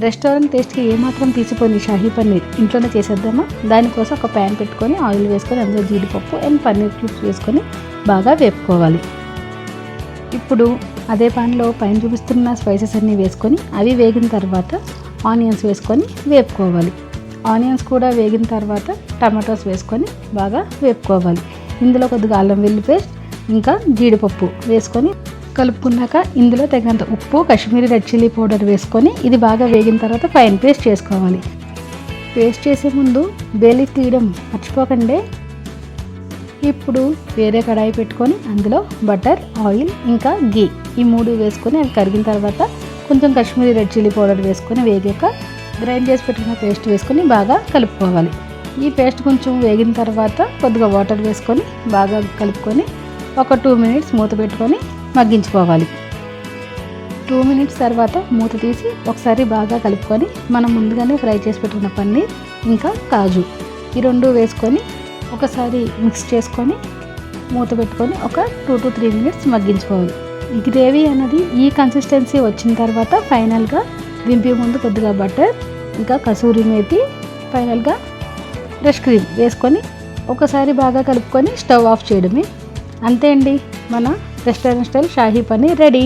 Restaurant టేస్ట్కి ఏమాత్రం తీసిపోయిన షాహీ పన్నీర్ ఇంట్లోనే చేసేద్దామా? దానికోసం ఒక ప్యాన్ పెట్టుకొని ఆయిల్ వేసుకొని అందులో జీడిపప్పు అండ్ పన్నీర్ క్యూబ్స్ వేసుకొని బాగా వేపుకోవాలి. ఇప్పుడు అదే పాన్లో పైన చూపిస్తున్న స్పైసెస్ అన్నీ వేసుకొని అవి వేగిన తర్వాత ఆనియన్స్ వేసుకొని వేపుకోవాలి. ఆనియన్స్ కూడా వేగిన తర్వాత టమాటోస్ వేసుకొని బాగా వేపుకోవాలి. ఇందులో కొద్దిగా అల్లం వెల్లుల్లి పేస్ట్ ఇంకా జీడిపప్పు వేసుకొని కలుపుకున్నాక ఇందులో తగినంత ఉప్పు, కాశ్మీరీ రెడ్ చిల్లీ పౌడర్ వేసుకొని ఇది బాగా వేగిన తర్వాత ఫైన్ పేస్ట్ చేసుకోవాలి. పేస్ట్ చేసే ముందు బే లీఫ్ తీయడం మర్చిపోకండి. ఇప్పుడు వేరే కడాయి పెట్టుకొని అందులో బటర్, ఆయిల్ ఇంకా గీ ఈ 3 వేసుకొని అవి కరిగిన తర్వాత కొంచెం కాశ్మీరీ రెడ్ చిల్లీ పౌడర్ వేసుకొని వేగాక గ్రైండ్ చేసి పెట్టుకున్న పేస్ట్ వేసుకొని బాగా కలుపుకోవాలి. ఈ పేస్ట్ కొంచెం వేగిన తర్వాత కొద్దిగా వాటర్ వేసుకొని బాగా కలుపుకొని ఒక 2 మినిట్స్ మూత పెట్టుకొని మగ్గించుకోవాలి. 2 మినిట్స్ తర్వాత మూత తీసి ఒకసారి బాగా కలుపుకొని మనం ముందుగానే ఫ్రై చేసి పెట్టుకున్న పన్నీర్ ఇంకా కాజు ఈ 2 వేసుకొని ఒకసారి మిక్స్ చేసుకొని మూత పెట్టుకొని ఒక 2 to 3 మినిట్స్ మగ్గించుకోవాలి. ఈ గ్రేవీ అనేది ఈ కన్సిస్టెన్సీ వచ్చిన తర్వాత ఫైనల్గా దింపే ముందు కొద్దిగా బటర్ ఇంకా కసూరి మేతి ఫైనల్గా ఫ్రెష్ క్రీమ్ వేసుకొని ఒకసారి బాగా కలుపుకొని స్టవ్ ఆఫ్ చేయడమే. అంతే అండి, మన restaurant style Shahi paneer ready.